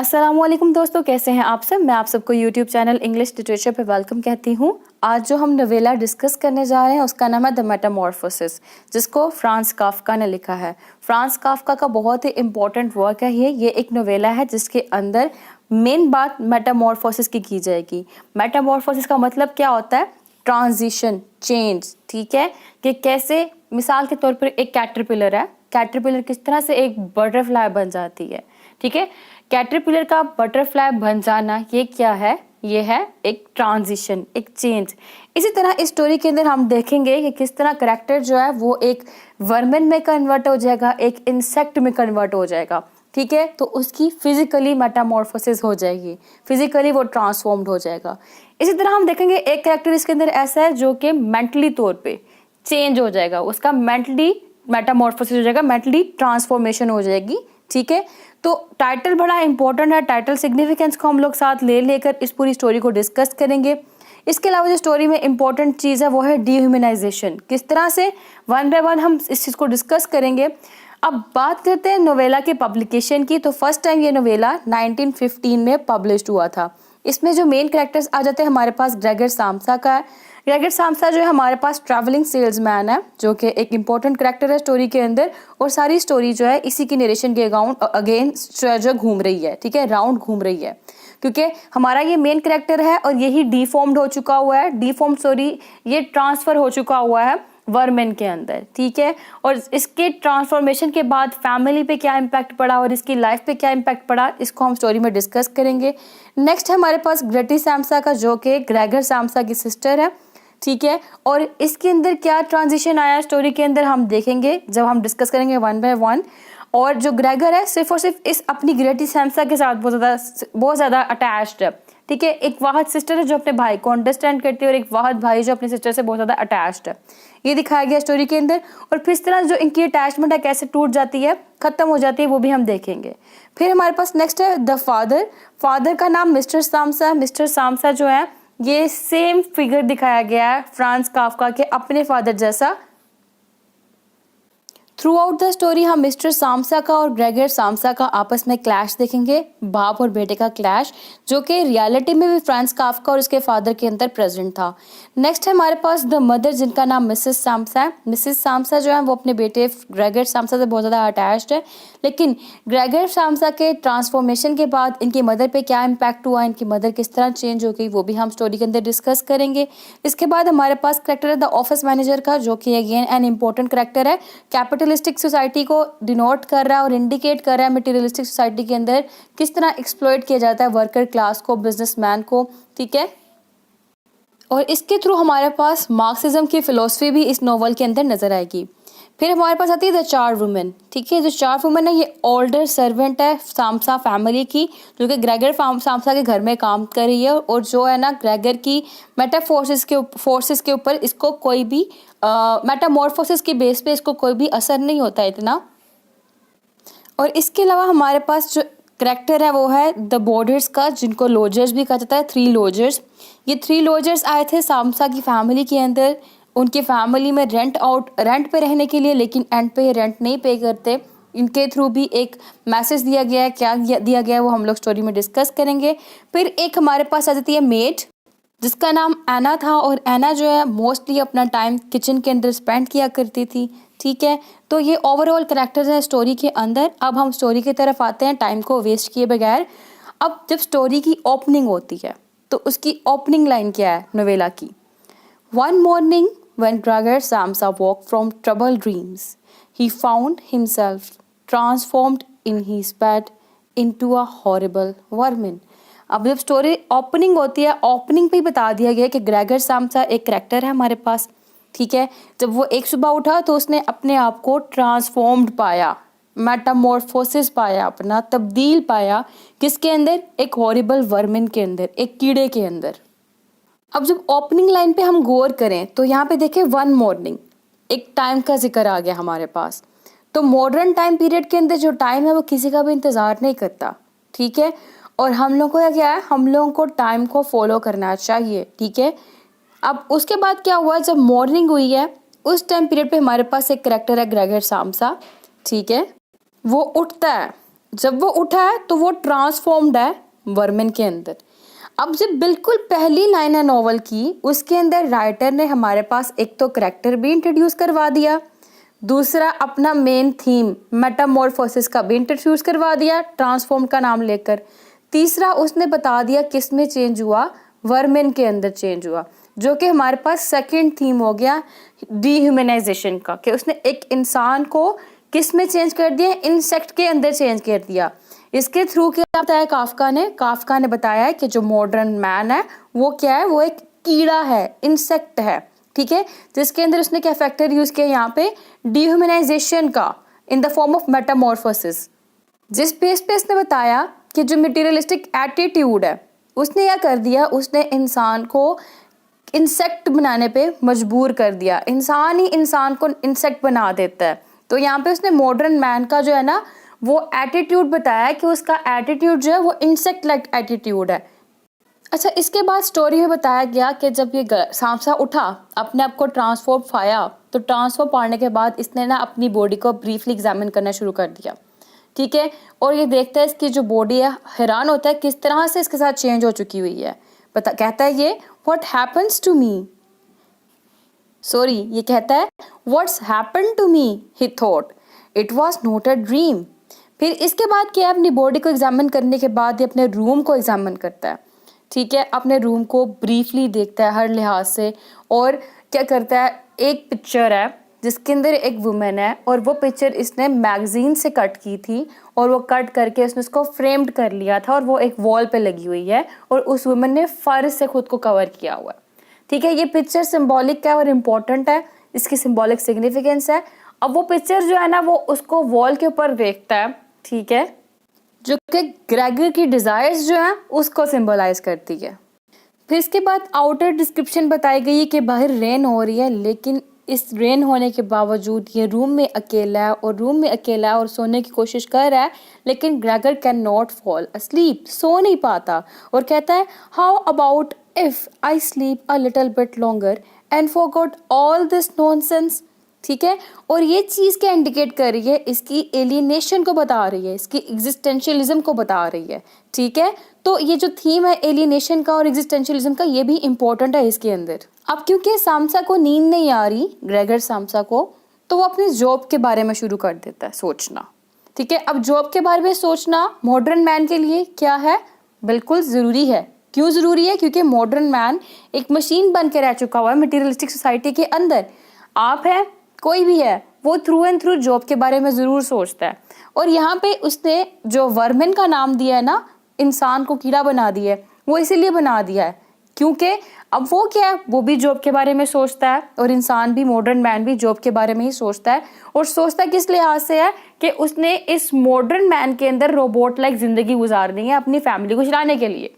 अस्सलामुअलैकुम दोस्तों, कैसे हैं आप सब। मैं आप सबको यूट्यूब चैनल इंग्लिश लिटरेचर पे वेलकम कहती हूँ। आज जो हम नवेला डिस्कस करने जा रहे हैं उसका नाम है द मेटामॉर्फोसिस, जिसको फ्रांस काफ्का ने लिखा है। फ्रांस काफ्का का बहुत ही इंपॉर्टेंट वर्क है ये एक नवेला है जिसके अंदर मेन बात मेटामॉर्फोसिस की जाएगी। मेटामॉर्फोसिस का मतलब क्या होता है? Transition, change. ठीक है, कि कैसे मिसाल के तौर पर एक कैटरपिलर है, कैटरपिलर किस तरह से एक बटरफ्लाई बन जाती है। ठीक है, कैटरपिलर का बटरफ्लाई बन जाना ये क्या है? ये है एक ट्रांजिशन, एक चेंज। इसी तरह इस स्टोरी के अंदर हम देखेंगे कि किस तरह करैक्टर जो है वो एक वर्मन में कन्वर्ट हो जाएगा, एक इंसेक्ट में कन्वर्ट हो जाएगा। ठीक है, तो उसकी फिजिकली मेटामॉर्फोसिस हो जाएगी, फिजिकली वो ट्रांसफॉर्म्ड हो जाएगा। इसी तरह हम देखेंगे एक कैरेक्टर इसके अंदर ऐसा है जो कि मेंटली तौर पे चेंज हो जाएगा, उसका मेंटली मेटामॉर्फोसिस हो जाएगा, मेंटली ट्रांसफॉर्मेशन हो जाएगी। ठीक है, तो टाइटल बड़ा इंपॉर्टेंट है, टाइटल सिग्निफिकेंस को हम लोग साथ लेकर इस पूरी स्टोरी को डिस्कस करेंगे। इसके अलावा जो स्टोरी में इंपॉर्टेंट चीज़ है वो है डिह्यूमनाइजेशन। किस तरह से वन बाय वन हम इस चीज़ को डिस्कस करेंगे। अब बात करते हैं नोवेला के पब्लिकेशन की। तो फर्स्ट टाइम ये नोवेला 1915 में पब्लिश हुआ था। इसमें जो मेन कैरेक्टर्स आ जाते हैं हमारे पास ग्रेगर साम्सा का है। ग्रेगर साम्सा जो है हमारे पास ट्रैवलिंग सेल्समैन है, जो कि एक इंपॉर्टेंट कैरेक्टर है स्टोरी के अंदर, और सारी स्टोरी जो है इसी की नरेशन के अगेंस्ट जो घूम रही है। ठीक है, राउंड घूम रही है, क्योंकि हमारा ये मेन कैरेक्टर है और यही डिफॉर्म्ड हो चुका हुआ है। डिफॉर्म्ड सॉरी, ये ट्रांसफर हो चुका हुआ है वर्मेन के अंदर। ठीक है, और इसके ट्रांसफॉर्मेशन के बाद फैमिली पे क्या इम्पैक्ट पड़ा और इसकी लाइफ पे क्या इम्पैक्ट पड़ा, इसको हम स्टोरी में डिस्कस करेंगे। नेक्स्ट है हमारे पास ग्रेटी साम्सा का, जो कि ग्रेगर साम्सा की सिस्टर है। ठीक है, और इसके अंदर क्या ट्रांजिशन आया स्टोरी के अंदर हम देखेंगे जब हम डिस्कस करेंगे वन बाय वन। और जो ग्रेगर है सिर्फ और सिर्फ इस अपनी ग्रेटी साम्सा के साथ बहुत ज़्यादा अटैच्ड है। ठीक है, एक वाहद सिस्टर है जो अपने भाई को अंडरस्टैंड करती है और एक वाहद भाई जो अपनी सिस्टर से बहुत ज़्यादा अटैच्ड है, ये दिखाया गया स्टोरी के अंदर। और फिर इस तरह जो इनकी अटैचमेंट है कैसे टूट जाती है, ख़त्म हो जाती है, वो भी हम देखेंगे। फिर हमारे पास नेक्स्ट है द फादर। फादर का नाम मिस्टर साम्सा है। मिस्टर साम्सा जो है ये सेम फिगर दिखाया गया है फ्रांस काफ्का के अपने फादर जैसा। थ्रू आउट द स्टोरी हम मिस्टर साम्सा का और ग्रेगर साम्सा का आपस में क्लैश देखेंगे, बाप और बेटे का क्लैश, जो कि रियलिटी में भी फ्रांस काफ्का और उसके फादर के अंदर प्रेजेंट था। नेक्स्ट है हमारे पास द मदर, जिनका नाम मिसेस साम्सा है। मिसेस साम्सा जो है वो अपने बेटे ग्रेगर साम्सा से बहुत ज़्यादा अटैच्ड है, लेकिन ग्रेगर साम्सा के ट्रांसफॉर्मेशन के बाद इनकी मदर पे क्या इम्पैक्ट हुआ, इनकी मदर किस तरह चेंज हो गई, वो भी हम स्टोरी के अंदर डिस्कस करेंगे। इसके बाद हमारे पास करेक्टर है द ऑफिस मैनेजर का, जो कि अगेन एन इम्पोर्टेंट करेक्टर है। कैपिटलिस्टिक सोसाइटी को डिनोट कर रहा है और इंडिकेट कर रहा है मटेरियलिस्टिक सोसाइटी के अंदर किस तरह एक्सप्लॉइट किया जाता है वर्कर क्लास को, बिजनेसमैन को। ठीक है, और इसके थ्रू हमारे पास मार्क्सिज्म की फिलॉसफी भी इस नॉवल के अंदर नजर आएगी। फिर हमारे पास आती है द चार वुमेन। ठीक है, जो चार वुमेन है ये ओल्डर सर्वेंट है साम्सा फैमिली की, जो कि ग्रेगर साम्सा के घर में काम कर रही है, और जो है ना ग्रेगर की फोर्सेस के ऊपर इसको कोई भी मेटामॉर्फोसिस की बेस पे इसको कोई भी असर नहीं होता है इतना। और इसके अलावा हमारे पास जो करेक्टर है वो है द बॉर्डर्स का, जिनको लॉजर्स भी कहा जाता है, 3 लॉजर्स। ये 3 लॉजर्स आए थे साम्सा की फैमिली के अंदर, उनकी फैमिली में रेंट पे रहने के लिए, लेकिन एंड पे ये रेंट नहीं पे करते। इनके थ्रू भी एक मैसेज दिया गया है, क्या दिया गया है वो हम लोग स्टोरी में डिस्कस करेंगे। फिर एक हमारे पास आ जाती है मेड, जिसका नाम एना था, और एना जो है मोस्टली अपना टाइम किचन के अंदर स्पेंड किया करती थी। ठीक है, तो ये ओवरऑल कैरेक्टर्स हैं स्टोरी के अंदर। अब हम स्टोरी की तरफ आते हैं टाइम को वेस्ट किए बगैर। अब जब स्टोरी की ओपनिंग होती है तो उसकी ओपनिंग लाइन क्या है नोवेला की? One morning when Gregor Samsa woke from troubled dreams he found himself transformed in his bed into a horrible vermin. अब जब स्टोरी ओपनिंग होती है, ओपनिंग पे ही बता दिया गया कि ग्रेगर साम्सा एक कैरेक्टर है हमारे पास। ठीक है, जब वो एक सुबह उठा तो उसने अपने आप को ट्रांसफॉर्म्ड पाया, मेटामॉर्फोसिस पाया, अपना तब्दील पाया। किसके अंदर? एक हॉरिबल वर्मिन के अंदर, एक कीड़े के अंदर। अब जब ओपनिंग लाइन पे हम गौर करें तो यहाँ पे देखें वन मॉर्निंग, एक टाइम का जिक्र आ गया हमारे पास। तो मॉडर्न टाइम पीरियड के अंदर जो टाइम है वो किसी का भी इंतज़ार नहीं करता। ठीक है, और हम लोगों को क्या है, हम लोगों को टाइम को फॉलो करना चाहिए। ठीक है, अब उसके बाद क्या हुआ, जब मॉर्निंग हुई है उस टाइम पीरियड पे हमारे पास एक करेक्टर है ग्रेगर साम्सा। ठीक है, वो उठता है, जब वो उठा है तो वो ट्रांसफॉर्म्ड है वर्मिन के अंदर। अब जब बिल्कुल पहली लाइन है नॉवल की, उसके अंदर राइटर ने हमारे पास एक तो करेक्टर भी इंट्रोड्यूस करवा दिया, दूसरा अपना मेन थीम मेटामॉर्फोसिस का भी इंट्रोड्यूस करवा दिया ट्रांसफॉर्म का नाम लेकर, तीसरा उसने बता दिया किस में चेंज हुआ, वर्मिन के अंदर चेंज हुआ, जो कि हमारे पास सेकंड थीम हो गया डीह्यूमनाइजेशन का, कि उसने एक इंसान को किस में चेंज कर दिया, इंसेक्ट के अंदर चेंज कर दिया। इसके थ्रू क्या बताया काफ्का ने बताया है कि जो मॉडर्न मैन है वो क्या है, वो एक कीड़ा है, इंसेक्ट है, ठीक है, जिसके अंदर उसने क्या फैक्टर यूज किया यहाँ पे, डीह्यूमनाइजेशन का in the form of Metamorphosis. जिस बेस पे इसने बताया कि जो मटेरियलिस्टिक एटीट्यूड है उसने क्या कर दिया, उसने इंसान को इंसेक्ट बनाने पे मजबूर कर दिया, इंसान ही इंसान को इंसेक्ट बना देता है। तो यहाँ पे उसने मॉडर्न मैन का जो है ना वो एटीट्यूड बताया कि उसका एटीट्यूड जो है वो इंसेक्ट लाइक एटीट्यूड है। अच्छा, इसके बाद स्टोरी में बताया गया कि जब ये सांसा उठा, अपने आप को ट्रांसफॉर्म पाया, तो ट्रांसफॉर्म पाने के बाद इसने ना अपनी बॉडी को ब्रीफली एग्जामिन करना शुरू कर दिया, ठीक है, और ये देखता है इसकी जो बॉडी है, हैरान होता है किस तरह से इसके साथ चेंज हो चुकी हुई है। कहता है ये what happens to me, sorry ये कहता है what's happen to me, he thought it was not a dream. फिर इसके बाद क्या है, अपनी बॉडी को एग्जामिन करने के बाद ये अपने रूम को एग्जामिन करता है, ठीक है, अपने रूम को ब्रीफली देखता है हर लिहाज से, और क्या करता है, एक पिक्चर है जिसके अंदर एक वुमेन है, और वो पिक्चर इसने मैगजीन से कट की थी, और वो कट करके उसने उसको फ्रेम्ड कर लिया था, और वो एक वॉल पे लगी हुई है, और उस वुमेन ने फर से खुद को कवर किया हुआ है, ठीक है। ये पिक्चर सिंबॉलिक है और इम्पोर्टेंट है, इसकी सिंबॉलिक सिग्निफिकेंस है। अब वो पिक्चर जो है ना वो उसको वॉल के ऊपर देखता है, ठीक है, जो कि ग्रेगर की डिजायर्स जो है उसको सिंबलाइज करती है। फिर इसके बाद आउटर डिस्क्रिप्शन बताई गई है कि बाहर रेन हो रही है, लेकिन इस रेन होने के बावजूद ये रूम में अकेला है, और सोने की कोशिश कर रहा है, लेकिन Gregor can not fall asleep, सो नहीं पाता, और कहता है how about if I sleep a little bit longer and forgot all this nonsense, ठीक है, और ये चीज़ क्या इंडिकेट कर रही है, इसकी एलियनेशन को बता रही है, इसकी एग्जिस्टेंशियलिज्म को बता रही है, ठीक है। तो ये जो थीम है एलियनेशन का और एग्जिस्टेंशियलिज्म का, ये भी इंपॉर्टेंट है इसके अंदर। अब क्योंकि सांसा को नींद नहीं आ रही, ग्रेगर सांसा को, तो वो अपनी जॉब के बारे में शुरू कर देता है सोचना, ठीक है। अब जॉब के बारे में सोचना मॉडर्न मैन के लिए क्या है, बिल्कुल ज़रूरी है। क्यों ज़रूरी है, क्योंकि मॉडर्न मैन एक मशीन बन के रह चुका हुआ है मटीरियलिस्टिक सोसाइटी के अंदर। आप हैं, कोई भी है, वो थ्रू एंड थ्रू जॉब के बारे में ज़रूर सोचता है। और यहाँ पे उसने जो वर्मिन का नाम दिया है ना, इंसान को कीड़ा बना दिया है, वो इसीलिए बना दिया है क्योंकि अब वो क्या है, वो भी जॉब के बारे में सोचता है, और इंसान भी, मॉडर्न मैन भी जॉब के बारे में ही सोचता है। और सोचता किस लिहाज से है कि उसने इस मॉडर्न मैन के अंदर रोबोट लाइक ज़िंदगी गुजारनी है अपनी फैमिली को चलाने के लिए।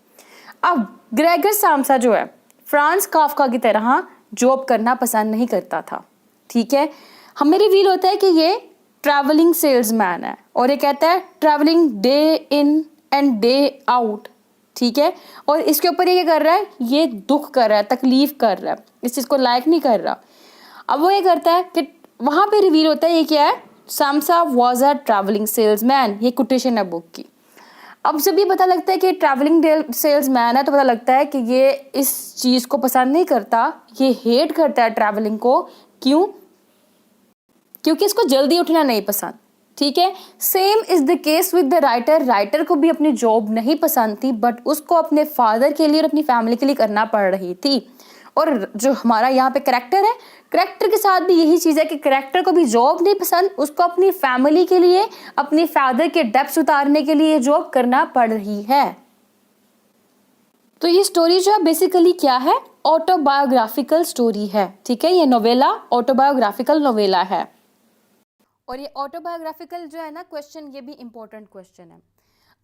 अब ग्रेगर सांसा जो है फ्रांस काफ्का की तरह जॉब करना पसंद नहीं करता था, ठीक है। हमें रिवील होता है कि ये ट्रैवलिंग सेल्समैन है, और ये कहता है travelling day in and day out, ठीक है, और इसके ऊपर ये क्या कर रहा है, ये दुख कर रहा है, तकलीफ कर रहा है, इस चीज़ को लाइक नहीं कर रहा। अब वो ये करता है कि वहाँ पे रिवील होता है ये क्या है, सांसा वॉज अ ट्रैवलिंग सेल्समैन, ये कोटेशन है बुक की। अब जब ये पता लगता है कि ट्रैवलिंग सेल्समैन है, तो पता लगता है कि ये इस चीज़ को पसंद नहीं करता, ये हेट करता है ट्रैवलिंग को। क्यों? क्योंकि इसको जल्दी उठना नहीं पसंद, ठीक है। Same is the case with the writer को भी अपनी जॉब नहीं पसंद थी, बट उसको अपने फादर के लिए और अपनी फैमिली के लिए करना पड़ रही थी। और जो हमारा यहाँ पे करेक्टर है, करेक्टर के साथ भी यही चीज़ है कि करेक्टर को भी जॉब नहीं पसंद, उसको अपनी फैमिली के लिए, अपनी फादर के डेप्थ उतारने के लिए जॉब करना पड़ रही है। तो ये स्टोरी जो है बेसिकली क्या है, ऑटोबायोग्राफिकल स्टोरी है, ठीक है। ये नोवेला ऑटोबायोग्राफिकल नोवेला है, और ये ऑटोबायोग्राफिकल जो है ना क्वेश्चन, ये भी इम्पोर्टेंट क्वेश्चन है।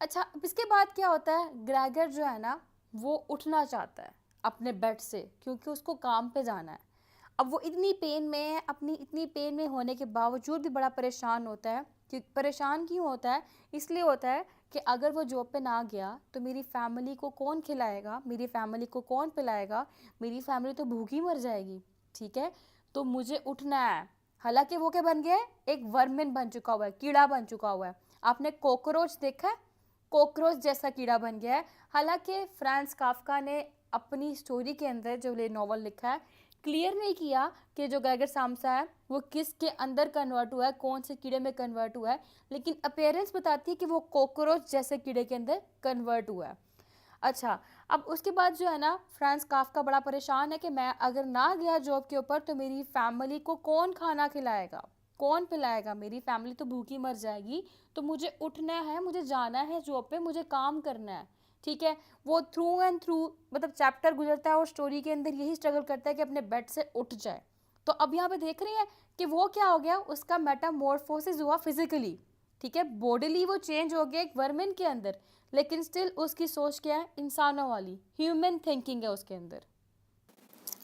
अच्छा, अब इसके बाद क्या होता है, ग्रेगर जो है ना वो उठना चाहता है अपने बेड से, क्योंकि उसको काम पे जाना है। अब वो इतनी पेन में है, अपनी इतनी पेन में होने के बावजूद भी बड़ा परेशान होता है। परेशान क्यों होता है, इसलिए होता है कि अगर वो जॉब पे ना गया तो मेरी फैमिली को कौन खिलाएगा, मेरी फैमिली को कौन पिलाएगा, मेरी फैमिली तो भूखी मर जाएगी, ठीक है। तो मुझे उठना है। हालांकि वो क्या बन गया है, एक वर्मिन बन चुका हुआ है, कीड़ा बन चुका हुआ है। आपने कॉकरोच देखा है? कॉकरोच जैसा कीड़ा बन गया है। हालांकि फ्रांस काफ्का ने अपनी स्टोरी के अंदर जो ये नॉवल लिखा है क्लियर नहीं किया कि जो ग्रेगर साम्सा है वो किसके अंदर कन्वर्ट हुआ है, कौन से कीड़े में कन्वर्ट हुआ है, लेकिन अपीयरेंस बताती है कि वो कॉकरोच जैसे कीड़े के अंदर कन्वर्ट हुआ है। अच्छा, अब उसके बाद जो है ना फ्रांस काफ्का बड़ा परेशान है कि मैं अगर ना गया जॉब के ऊपर तो मेरी फैमिली को कौन खाना खिलाएगा, कौन पिलाएगा, मेरी फैमिली तो भूखी मर जाएगी। तो मुझे उठना है, मुझे जाना है जॉब पे, मुझे काम करना है। ठीक है, वो थ्रू एंड थ्रू मतलब चैप्टर गुजरता है और स्टोरी के अंदर यही स्ट्रगल करता है कि अपने बेड से उठ जाए। तो अब यहाँ पे देख रही है कि वो क्या हो गया, उसका मेटामॉर्फोसिस हुआ फिजिकली। ठीक है, बॉडीली वो चेंज हो गया एक वर्मिन के अंदर, लेकिन स्टिल उसकी सोच क्या है, इंसानों वाली, ह्यूमन थिंकिंग है उसके अंदर।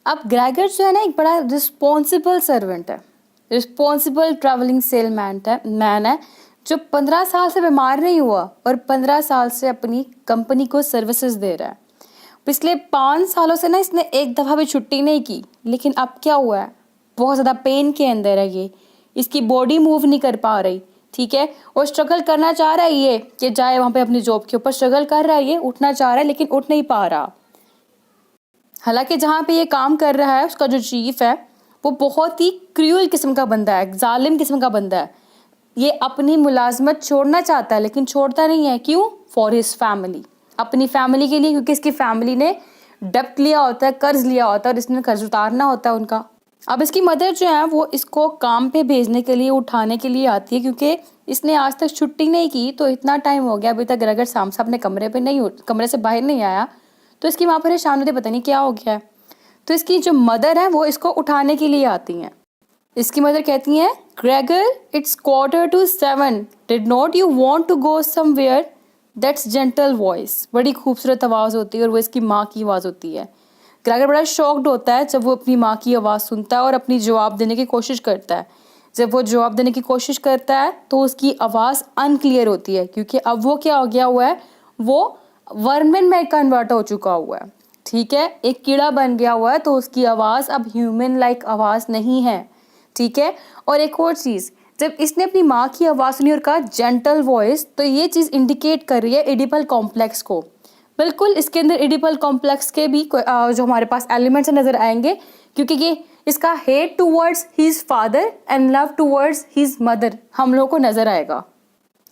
अब ग्रेगर जो है ना एक बड़ा रिस्पॉन्सिबल सर्वेंट है, रिस्पॉन्सिबल ट्रैवलिंग सेलमैन है जो 15 साल से बीमार नहीं हुआ और 15 साल से अपनी कंपनी को सर्विसेज दे रहा है। पिछले 5 सालों से ना इसने एक दफ़ा भी छुट्टी नहीं की, लेकिन अब क्या हुआ है, बहुत ज़्यादा पेन के अंदर है ये, इसकी बॉडी मूव नहीं कर पा रही। ठीक है, और स्ट्रगल करना चाह रहा है ये कि जाए वहाँ पे अपनी जॉब के ऊपर, स्ट्रगल कर रहा है ये, उठना चाह रहा है लेकिन उठ नहीं पा रहा। हालांकि जहाँ पे ये काम कर रहा है उसका जो चीफ है वो बहुत ही क्रूअल किस्म का बंदा है, जालिम किस्म का बंदा है। ये अपनी मुलाजमत छोड़ना चाहता है लेकिन छोड़ता नहीं है। क्यों? फॉर हिज फैमिली, अपनी फैमिली के लिए, क्योंकि इसकी फैमिली ने डेब्ट लिया होता है, कर्ज लिया होता है और इसने कर्ज उतारना होता है उनका। अब इसकी मदर जो है वो इसको काम पे भेजने के लिए, उठाने के लिए आती है, क्योंकि इसने आज तक छुट्टी नहीं की। तो इतना टाइम हो गया अभी तक ग्रेगर साम्सा अपने कमरे से बाहर नहीं आया। तो इसकी माँ परेशान होती, पता नहीं क्या हो गया है। तो इसकी जो मदर है वो इसको उठाने के लिए आती हैं। इसकी मदर कहती हैं, Gregor it's 6:45, did not you want to go somewhere? That's gentle voice, बड़ी खूबसूरत आवाज़ होती है और वो इसकी माँ की आवाज़ होती है। ग्रेगर बड़ा शॉक्ड होता है जब वो अपनी माँ की आवाज़ सुनता है और अपनी जवाब देने की कोशिश करता है। जब वो जवाब देने की कोशिश करता है तो उसकी आवाज़ अनक्लियर होती है, क्योंकि अब वो क्या हो गया हुआ है, वो वर्मिन में कन्वर्ट हो चुका हुआ है। ठीक है, एक कीड़ा बन गया हुआ है तो उसकी आवाज़ अब ह्यूमन लाइक आवाज़ नहीं है। ठीक है, और एक और चीज़, जब इसने अपनी माँ की आवाज़ सुनी और कहा जेंटल वॉइस, तो ये चीज़ इंडिकेट कर रही है एडिपल कॉम्प्लेक्स को। बिल्कुल इसके अंदर एडिपल कॉम्प्लेक्स के भी जो हमारे पास एलिमेंट्स नज़र आएंगे, क्योंकि ये इसका hate towards his father and love towards his mother हम लोग को नज़र आएगा।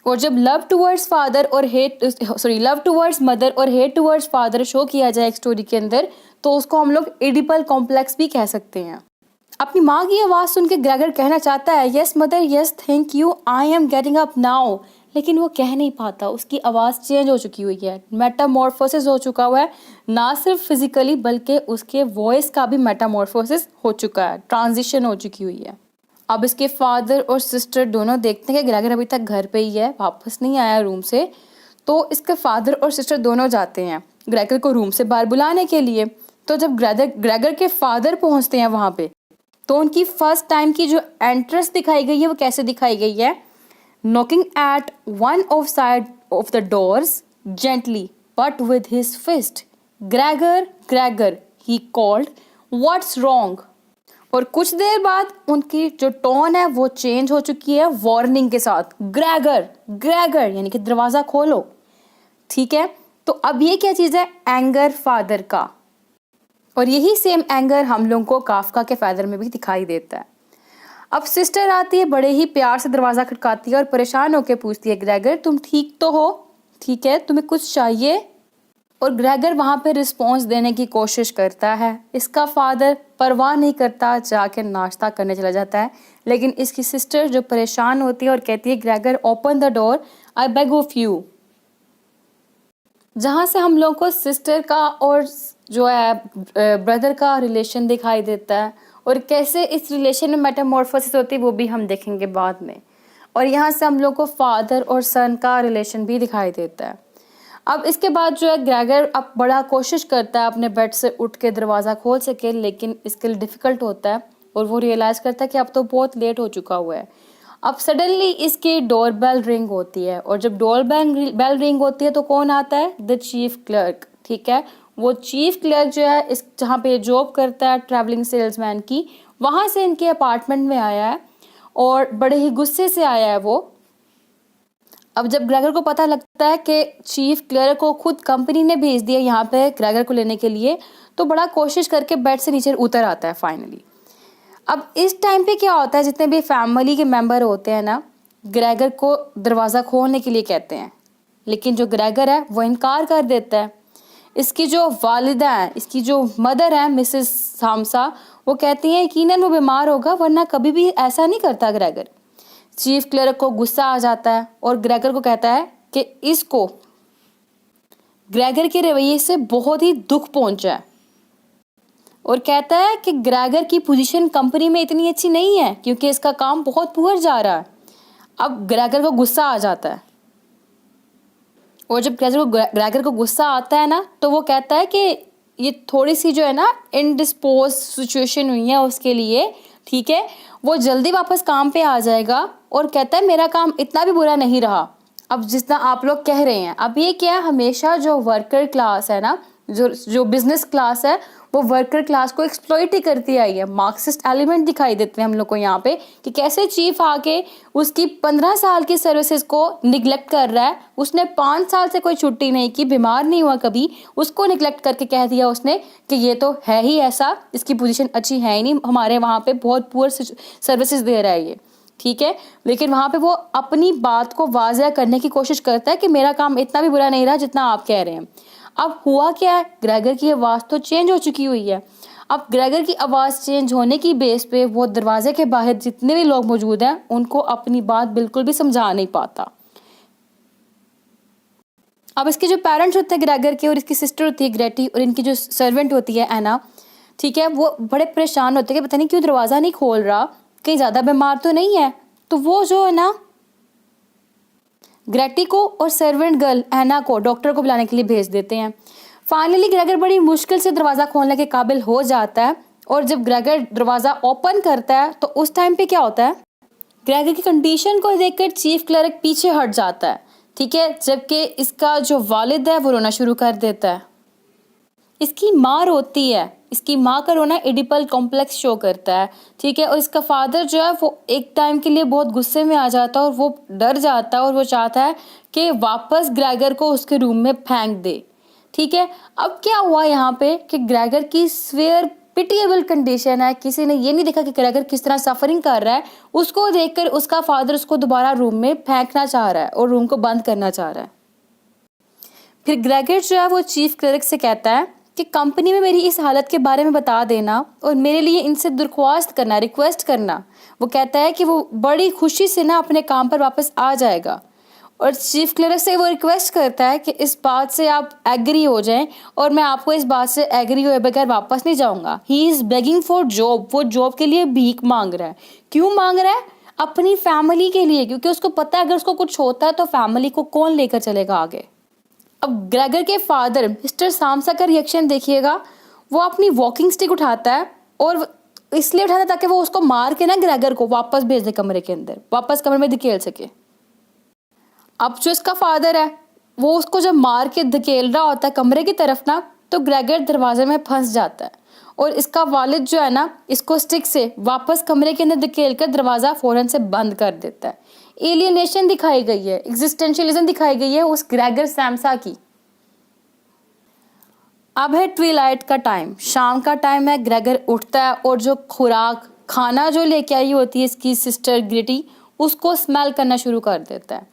और जब लव टूवर्ड्स मदर और हेट टूवर्ड्स फादर शो किया जाए एक स्टोरी के अंदर, तो उसको हम लोग एडिपल कॉम्प्लेक्स भी कह सकते हैं। अपनी माँ की आवाज़ सुन के ग्रेगर कहना चाहता है, yes mother, yes thank you, I am getting up now, लेकिन वो कह नहीं पाता। उसकी आवाज़ चेंज हो चुकी हुई है, मेटामॉर्फोसिस हो चुका हुआ है, ना सिर्फ फिजिकली बल्कि उसके वॉइस का भी मेटामॉर्फोसिस हो चुका है, ट्रांजिशन हो चुकी हुई है। अब इसके फादर और सिस्टर दोनों देखते हैं कि ग्रेगर अभी तक घर पे ही है, वापस नहीं आया रूम से। तो इसके फादर और सिस्टर दोनों जाते हैं ग्रेगर को रूम से बाहर बुलाने के लिए। तो जब ग्रेगर के फादर पहुंचते हैं वहाँ पे, तो उनकी फर्स्ट टाइम की जो एंट्रेंस दिखाई गई है वो कैसे दिखाई गई है, knocking at one of side of the doors gently but with his fist, Gregor Gregor he called, what's wrong. और कुछ देर बाद उनकी जो टोन है वो चेंज हो चुकी है वार्निंग के साथ, ग्रेगर ग्रेगर यानी कि दरवाज़ा खोलो। ठीक है, तो अब ये क्या चीज़ है, एंगर फादर का। और यही सेम एंगर हम लोगों को काफ्का के फादर में भी दिखाई देता है। अब सिस्टर आती है, बड़े ही प्यार से दरवाज़ा खटकाती है और परेशान होकर पूछती है, ग्रेगर तुम ठीक तो हो? ठीक है, तुम्हें कुछ चाहिए? और ग्रेगर वहाँ पे रिस्पॉन्स देने की कोशिश करता है। इसका फादर परवाह नहीं करता, जाके नाश्ता करने चला जाता है। लेकिन इसकी सिस्टर जो परेशान होती है और कहती है, Gregor open the door, I beg of you. जहाँ से हम लोगों को सिस्टर का और जो है ब्रदर का रिलेशन दिखाई देता है और कैसे इस रिलेशन में मेटामॉर्फोसिस होती है वो भी हम देखेंगे बाद में। और यहाँ से हम लोग को फादर और सन का रिलेशन भी दिखाई देता है। अब इसके बाद जो है ग्रेगर अब बड़ा कोशिश करता है अपने बेड से उठ के दरवाज़ा खोल सके, लेकिन इसके लिए डिफ़िकल्ट होता है और वो रियलाइज़ करता है कि अब तो बहुत लेट हो चुका हुआ है। अब सडनली इसकी डोर बेल रिंग होती है और जब डोर बेल रिंग होती है तो कौन आता है, द चीफ क्लर्क। ठीक है, वो चीफ क्लर्क जो है इस जहाँ पे जॉब करता है ट्रैवलिंग सेल्समैन की, वहाँ से इनके अपार्टमेंट में आया है और बड़े ही गुस्से से आया है वो। अब जब ग्रेगर को पता लगता है कि चीफ क्लर्क को खुद कंपनी ने भेज दिया यहाँ पे ग्रेगर को लेने के लिए, तो बड़ा कोशिश करके बेड से नीचे उतर आता है फाइनली। अब इस टाइम पे क्या होता है, जितने भी फैमिली के मेंबर होते हैं ना, ग्रेगर को दरवाज़ा खोलने के लिए कहते हैं, लेकिन जो ग्रेगर है वो इनकार कर देता है। इसकी जो वालिदा है, इसकी जो मदर है मिसेस सामसा, वो कहती हैं यकीनन वो बीमार होगा, वरना कभी भी ऐसा नहीं करता ग्रेगर। चीफ क्लर्क को गुस्सा आ जाता है और ग्रेगर को कहता है कि इसको ग्रेगर के रवैये से बहुत ही दुख पहुंचा है, और कहता है कि ग्रेगर की पोजीशन कंपनी में इतनी अच्छी नहीं है क्योंकि इसका काम बहुत पुअर जा रहा है। अब ग्रेगर को गुस्सा आ जाता है, और जब ग्रेगर को गुस्सा आता है ना, तो वो कहता है कि ये थोड़ी सी जो है ना इनडिस्पोज सिचुएशन हुई है उसके लिए, ठीक है, वो जल्दी वापस काम पे आ जाएगा, और कहता है मेरा काम इतना भी बुरा नहीं रहा। अब जितना आप लोग कह रहे हैं, अब ये क्या है, हमेशा जो वर्कर क्लास है ना, जो बिजनेस क्लास है, वो वर्कर क्लास को एक्सप्लॉइट ही करती आई है। मार्क्सिस्ट एलिमेंट दिखाई देते हैं हम लोग को यहाँ पे कि कैसे चीफ आके उसकी 15 साल की सर्विसेज को निगलेक्ट कर रहा है। उसने 5 साल से कोई छुट्टी नहीं की, बीमार नहीं हुआ कभी, उसको निगलेक्ट करके कह दिया उसने कि ये तो है ही ऐसा, इसकी पोजीशन अच्छी है ही नहीं, हमारे वहाँ पे बहुत पुअर सर्विसेज दे रहा है ये, ठीक है। लेकिन वहाँ पे वो अपनी बात को वाज़ह करने की कोशिश करता है कि मेरा काम इतना भी बुरा नहीं रहा जितना आप कह रहे हैं। अब हुआ क्या है, ग्रेगर की आवाज़ तो चेंज हो चुकी हुई है। अब ग्रेगर की आवाज़ चेंज होने की बेस पे वो दरवाजे के बाहर जितने भी लोग मौजूद हैं उनको अपनी बात बिल्कुल भी समझा नहीं पाता। अब इसके जो पेरेंट्स होते हैं ग्रेगर के, और इसकी सिस्टर होती है ग्रेटी, और इनकी जो सर्वेंट होती है एना, ठीक है, वो बड़े परेशान होते हैं कि पता नहीं क्यों दरवाज़ा नहीं खोल रहा, कहीं ज़्यादा बीमार तो नहीं है। तो वो जो है ना ग्रेटी को और सर्वेंट गर्ल एना को डॉक्टर को बुलाने के लिए भेज देते हैं। फाइनली ग्रेगर बड़ी मुश्किल से दरवाज़ा खोलने के काबिल हो जाता है, और जब ग्रेगर दरवाज़ा ओपन करता है तो उस टाइम पे क्या होता है, ग्रेगर की कंडीशन को देखकर चीफ क्लर्क पीछे हट जाता है, ठीक है, जबकि इसका जो वालिद है वो रोना शुरू कर देता है। इसकी माँ रोती है, इसकी माँ का रोना एडिपल कॉम्प्लेक्स शो करता है, ठीक है, और इसका फादर जो है वो एक टाइम के लिए बहुत गुस्से में आ जाता है और वो डर जाता है और वो चाहता है कि वापस ग्रेगर को उसके रूम में फेंक दे, ठीक है। अब क्या हुआ यहाँ पे कि ग्रेगर की स्वेयर पिटिएबल कंडीशन है, किसी ने ये नहीं देखा कि ग्रेगर किस तरह सफरिंग कर रहा है, उसको देखकर उसका फादर उसको दोबारा रूम में फेंकना चाह रहा है और रूम को बंद करना चाह रहा है। फिर ग्रेगर जो है वो चीफ क्लर्क से कहता है कि कंपनी में मेरी इस हालत के बारे में बता देना और मेरे लिए इनसे दरख्वास्त करना, रिक्वेस्ट करना। वो कहता है कि वो बड़ी खुशी से ना अपने काम पर वापस आ जाएगा, और चीफ क्लर्क से वो रिक्वेस्ट करता है कि इस बात से आप एग्री हो जाएं, और मैं आपको इस बात से एग्री हुए बगैर वापस नहीं जाऊंगा। He is begging for job, वो जॉब के लिए भीख मांग रहा है। क्यों मांग रहा है? अपनी फैमिली के लिए, क्योंकि उसको पता है अगर उसको कुछ होता है तो फैमिली को कौन लेकर चलेगा आगे। अब ग्रेगर के फादर मिस्टर सामसा का रिएक्शन देखिएगा, वो अपनी वॉकिंग स्टिक उठाता है, और इसलिए उठाता है ताकि वो उसको मार के ना ग्रेगर को वापस भेज दे कमरे के अंदर, वापस कमरे में धकेल सके। अब जो इसका फादर है वो उसको जब मार के धकेल रहा होता है कमरे की तरफ ना, तो ग्रेगर दरवाजे में फंस जाता है, और इसका वालिद जो है ना इसको स्टिक से वापस कमरे के अंदर धकेल कर दरवाज़ा फ़ौरन से बंद कर देता है। एलियनेशन दिखाई गई है, एग्जिस्टेंशियलिज्म दिखाई गई है उस ग्रेगर सैमसा की। अब है ट्विलाइट का टाइम, शाम का टाइम है। ग्रेगर उठता है और जो खुराक खाना जो लेके आई होती है इसकी सिस्टर ग्रेटी, उसको स्मेल करना शुरू कर देता है।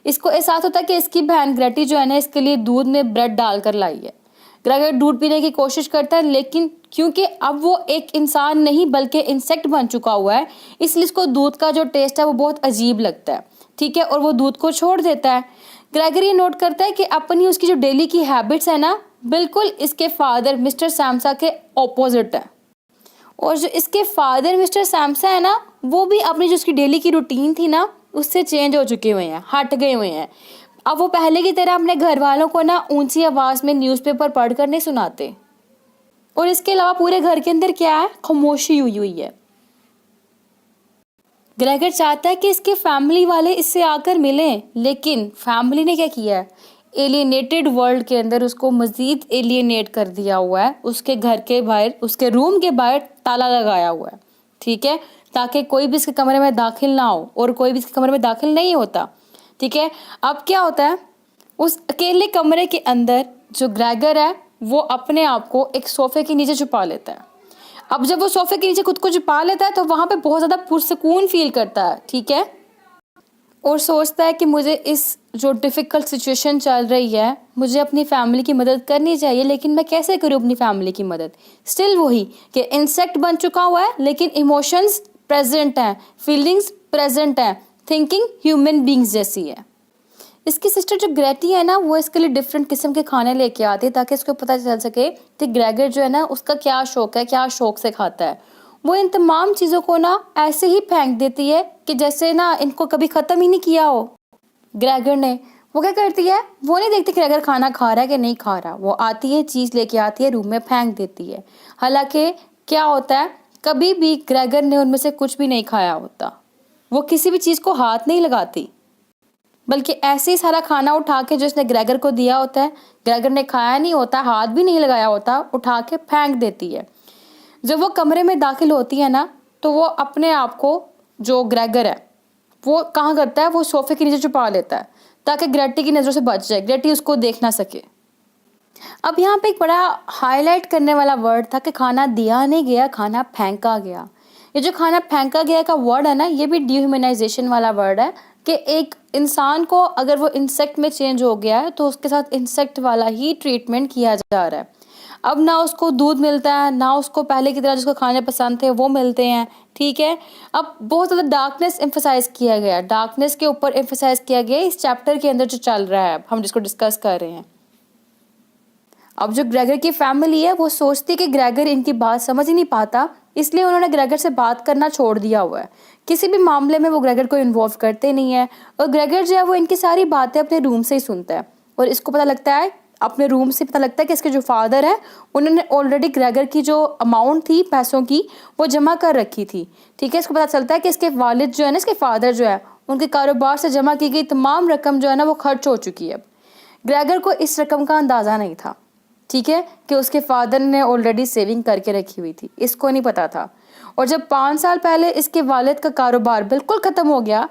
इसको एहसास होता है कि इसकी बहन ग्रेटी जो है ना इसके लिए दूध में ब्रेड डालकर लाई है। ग्रेगर दूध पीने की कोशिश करता है, लेकिन क्योंकि अब वो एक इंसान नहीं बल्कि इंसेक्ट बन चुका हुआ है, इसलिए इसको दूध का जो टेस्ट है वो बहुत अजीब लगता है, ठीक है, और वो दूध को छोड़ देता है। ग्रेगर ये नोट करता है कि अपनी उसकी जो डेली की हैबिट्स है ना बिल्कुल इसके फादर मिस्टर सैमसा के ऑपोजिट है, और जो इसके फादर मिस्टर सैमसा है ना वो भी अपनी जो उसकी डेली की रूटीन थी ना उससे चेंज हो चुके हुए हैं, हट गए हुए हैं। अब वो पहले की तरह अपने घर वालों को ना ऊंची आवाज़ में न्यूज़पेपर पढ़कर नहीं सुनाते, और इसके अलावा पूरे घर के अंदर क्या है, खामोशी हुई हुई है। ग्रेगर चाहता है कि इसके फैमिली वाले इससे आकर मिलें, लेकिन फैमिली ने क्या किया है, एलियनेटेड वर्ल्ड के अंदर उसको मज़ीद एलियनेट कर दिया हुआ है। उसके घर के बाहर, उसके रूम के बाहर ताला लगाया हुआ है, ठीक है, ताकि कोई भी इसके कमरे में दाखिल ना हो, और कोई भी इसके कमरे में दाखिल नहीं होता। ठीक है। अब क्या होता है, उस अकेले कमरे के अंदर जो ग्रेगर है वो अपने आप को एक सोफे के नीचे छुपा लेता है। अब जब वो सोफे के नीचे खुद को छुपा लेता है तो वहाँ पे बहुत ज़्यादा पुरसकून फील करता है, ठीक है, और सोचता है कि मुझे इस जो डिफ़िकल्ट सिचुएशन चल रही है, मुझे अपनी फैमिली की मदद करनी चाहिए, लेकिन मैं कैसे करूँ अपनी फैमिली की मदद। स्टिल वही कि इंसेक्ट बन चुका हुआ है लेकिन इमोशंस प्रेजेंट हैं, फीलिंग्स प्रेजेंट हैं, थिंकिंग ह्यूमन बींग्स जैसी है। इसकी सिस्टर जो ग्रेटी है ना, वो इसके लिए डिफरेंट किस्म के खाने लेके आती है ताकि इसको पता चल सके कि ग्रेगर जो है ना उसका क्या शौक है, क्या शौक से खाता है। वो इन तमाम चीज़ों को ना ऐसे ही फेंक देती है कि जैसे ना इनको कभी ख़त्म ही नहीं किया हो ग्रेगर ने। वो क्या करती है, वो नहीं देखती ग्रेगर खाना खा रहा है कि नहीं खा रहा, वो आती है चीज़ लेके आती है, रूम में फेंक देती है। हालांकि क्या होता है, कभी भी ग्रेगर ने उनमें से कुछ भी नहीं खाया होता, वो किसी भी चीज़ को हाथ नहीं लगाती, बल्कि ऐसे ही सारा खाना उठा के जो इसने ग्रेगर को दिया होता है, ग्रेगर ने खाया नहीं होता, हाथ भी नहीं लगाया होता, उठा के फेंक देती है। जब वो कमरे में दाखिल होती है ना, तो वो अपने आप को, जो ग्रेगर है वो कहाँ करता है, वो सोफे के नीचे छुपा लेता है ताकि ग्रेटी की नज़रों से बच जाए, ग्रेटी उसको देख ना सके। अब यहाँ पे एक बड़ा हाईलाइट करने वाला वर्ड था कि खाना दिया नहीं गया, खाना फेंका गया। ये जो खाना फेंका गया का वर्ड है ना, ये भी डिह्यूमनाइजेशन वाला वर्ड है कि एक इंसान को अगर वो इंसेक्ट में चेंज हो गया है तो उसके साथ इंसेक्ट वाला ही ट्रीटमेंट किया जा रहा है। अब ना उसको दूध मिलता है, ना उसको पहले की तरह जिसको खाने पसंद थे वो मिलते हैं, ठीक है। अब बहुत ज़्यादा डार्कनेस एम्फसाइज किया गया, डार्कनेस के ऊपर एम्फसाइज किया गया इस चैप्टर के अंदर जो चल रहा है, हम जिसको डिस्कस कर रहे हैं। अब जो ग्रेगर की फैमिली है वो सोचती है कि ग्रेगर इनकी बात समझ ही नहीं पाता, इसलिए उन्होंने ग्रेगर से बात करना छोड़ दिया हुआ है। किसी भी मामले में वो ग्रेगर को इन्वॉल्व करते नहीं है, और ग्रेगर जो है वो इनकी सारी बातें अपने रूम से ही सुनता है, और इसको पता लगता है, अपने रूम से पता लगता है कि इसके जो फादर है उन्होंने ऑलरेडी ग्रेगर की जो अमाउंट थी पैसों की वो जमा कर रखी थी, ठीक है। इसको पता चलता है कि इसके वालिद जो है ना, इसके फादर जो है, उनके कारोबार से जमा की गई तमाम रकम जो है ना वो खर्च हो चुकी है। अब ग्रेगर को इस रकम का अंदाज़ा नहीं था, ठीक है, कि उसके फादर ने ऑलरेडी सेविंग करके रखी हुई थी, इसको नहीं पता था। और जब 5 साल पहले इसके वालिद का कारोबार बिल्कुल ख़त्म हो गया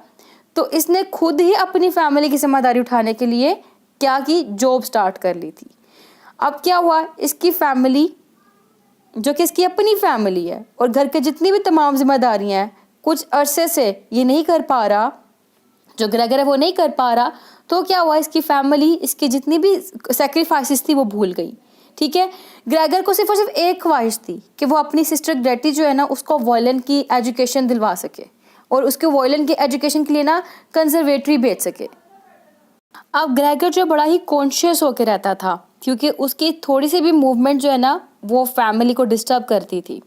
तो इसने खुद ही अपनी फैमिली की जिम्मेदारी उठाने के लिए क्या की, जॉब स्टार्ट कर ली थी। अब क्या हुआ, इसकी फैमिली जो कि इसकी अपनी फैमिली है और घर के जितनी भी तमाम जिम्मेदारियां हैं, कुछ अरसे से ये नहीं कर पा रहा, जो ग्रेगर है वो नहीं कर पा रहा, तो क्या हुआ, इसकी फैमिली इसकी जितनी भी सेक्रीफाइसेस थी वो भूल गई, ठीक है। ग्रेगर को सिर्फ और सिर्फ एक ख्वाहिश थी कि वो अपनी सिस्टर ग्रेटी जो है ना उसको वॉयलिन की एजुकेशन दिलवा सके और उसके वॉयलिन की एजुकेशन के लिए ना कंजर्वेटरी भेज सके। अब ग्रेगर जो बड़ा ही कॉन्शियस होकर रहता था क्योंकि उसकी थोड़ी सी भी मूवमेंट जो है ना वो फैमिली को डिस्टर्ब करती थी।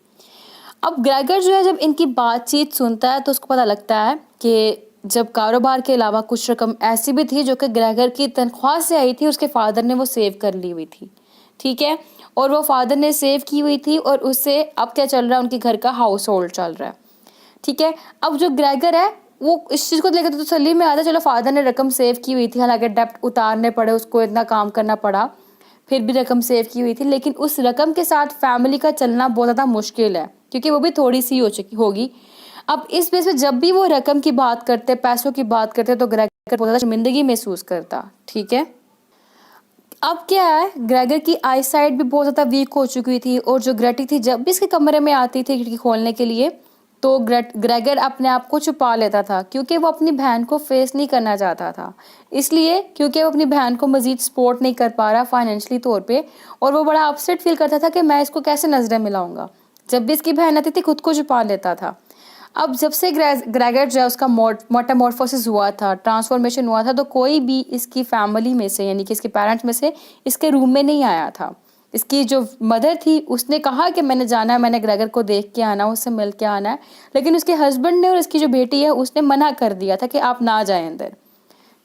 अब ग्रेगर जो है जब इनकी बातचीत सुनता है तो उसको पता लगता है कि जब कारोबार के अलावा कुछ रकम ऐसी भी थी जो कि ग्रेगर की तनख्वाह से आई थी, उसके फादर ने वो सेव कर ली हुई थी, ठीक है, और वो फादर ने सेव की हुई थी और उससे अब क्या चल रहा है, उनके घर का हाउस होल्ड चल रहा है, ठीक है। अब जो ग्रेगर है वो इस चीज़ को लेकर तो तसल्ली में आता है, चलो फादर ने रकम सेव की हुई थी, हालांकि डेप्ट उतारने पड़े, उसको इतना काम करना पड़ा, फिर भी रकम सेव की हुई थी, लेकिन उस रकम के साथ फैमिली का चलना बहुत ज़्यादा मुश्किल है क्योंकि वो भी थोड़ी सी हो चुकी होगी। अब इस बेस पे जब भी वो रकम की बात करते, पैसों की बात करते, तो ग्रेगर बहुत ज़्यादा शर्मिंदगी महसूस करता, ठीक है। अब क्या है, ग्रेगर की आई साइट भी बहुत ज़्यादा वीक हो चुकी थी और जो ग्रेटी थी जब भी इसके कमरे में आती थी खिड़की खोलने के लिए तो ग्रेगर अपने आप को छुपा लेता था क्योंकि वो अपनी बहन को फेस नहीं करना चाहता था, इसलिए क्योंकि वो अपनी बहन को मज़ीद सपोर्ट नहीं कर पा रहा फाइनेंशली तौर पे, और वो बड़ा अपसेट फील करता था कि मैं इसको कैसे नज़रें मिलाऊंगा। जब भी इसकी बहन आती थी खुद को छुपा लेता था। अब जब से ग्रेगर जो है उसका मोटामॉर्फोसिस हुआ था, ट्रांसफॉर्मेशन हुआ था, तो कोई भी इसकी फैमिली में से यानी कि इसके पेरेंट्स में से इसके रूम में नहीं आया था। इसकी जो मदर थी उसने कहा कि मैंने जाना है, मैंने ग्रेगर को देख के आना, उससे मिल के आना है, लेकिन उसके हस्बैंड ने और इसकी जो बेटी है उसने मना कर दिया था कि आप ना जाएं अंदर।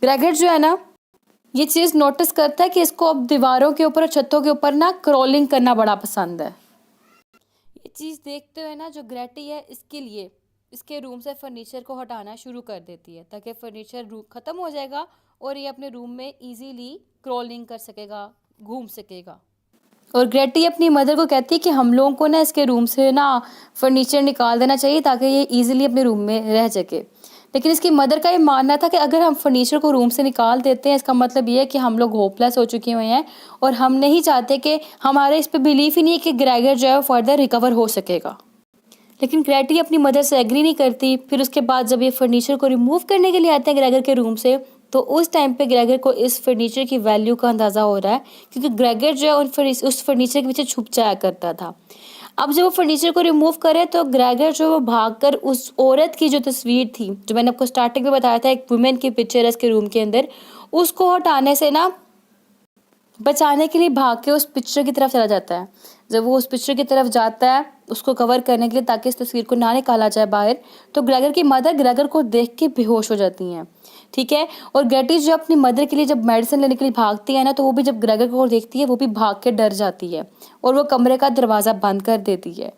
ग्रेगर जो है ना ये चीज़ नोटिस करता है कि इसको अब दीवारों के ऊपर और छतों के ऊपर ना क्रॉलिंग करना बड़ा पसंद है। ये चीज़ देखते हुए ना जो ग्रेटी है इसके लिए इसके रूम से फर्नीचर को हटाना शुरू कर देती है ताकि फर्नीचर ख़त्म हो जाएगा और ये अपने रूम में इजीली क्रॉलिंग कर सकेगा, घूम सकेगा। और ग्रेटी अपनी मदर को कहती है कि हम लोगों को ना इसके रूम से ना फर्नीचर निकाल देना चाहिए ताकि ये इजीली अपने रूम में रह सके। लेकिन इसकी मदर का ये मानना था कि अगर हम फर्नीचर को रूम से निकाल देते हैं, इसका मतलब ये है कि हम लोग होपलेस हो चुके हुए हैं और हम नहीं चाहते कि हमारे इस पे बिलीफ ही नहीं है कि ग्रेगर जो है फर्दर रिकवर हो सकेगा। लेकिन ग्रेटी अपनी मदर से एग्री नहीं करती। फिर उसके बाद जब ये फर्नीचर को रिमूव करने के लिए आते हैं ग्रेगर के रूम से, तो उस टाइम पे ग्रेगर को इस फर्नीचर की वैल्यू का अंदाज़ा हो रहा है, क्योंकि ग्रेगर जो है उस फर्नीचर के पीछे छुप जाया करता था। अब जब वो फर्नीचर को रिमूव करे तो ग्रेगर जो वो भागकर उस औरत की जो तस्वीर थी, जो मैंने आपको स्टार्टिंग में बताया था, एक वुमेन की पिक्चर है इसके रूम के अंदर, उसको हटाने से ना बचाने के लिए भाग के उस पिक्चर की तरफ चला जाता है। जब वो उस पिक्चर की तरफ जाता है उसको कवर करने के लिए ताकि इस तस्वीर को ना निकाला जाए बाहर, तो ग्रेगर की मदर ग्रेगर को देख के बेहोश हो जाती हैं। ठीक है, और ग्रेटी जो अपनी मदर के लिए जब मेडिसिन लेने के लिए भागती है ना, तो वो भी जब ग्रेगर को देखती है वो भी भाग के डर जाती है और वो कमरे का दरवाज़ा बंद कर देती है।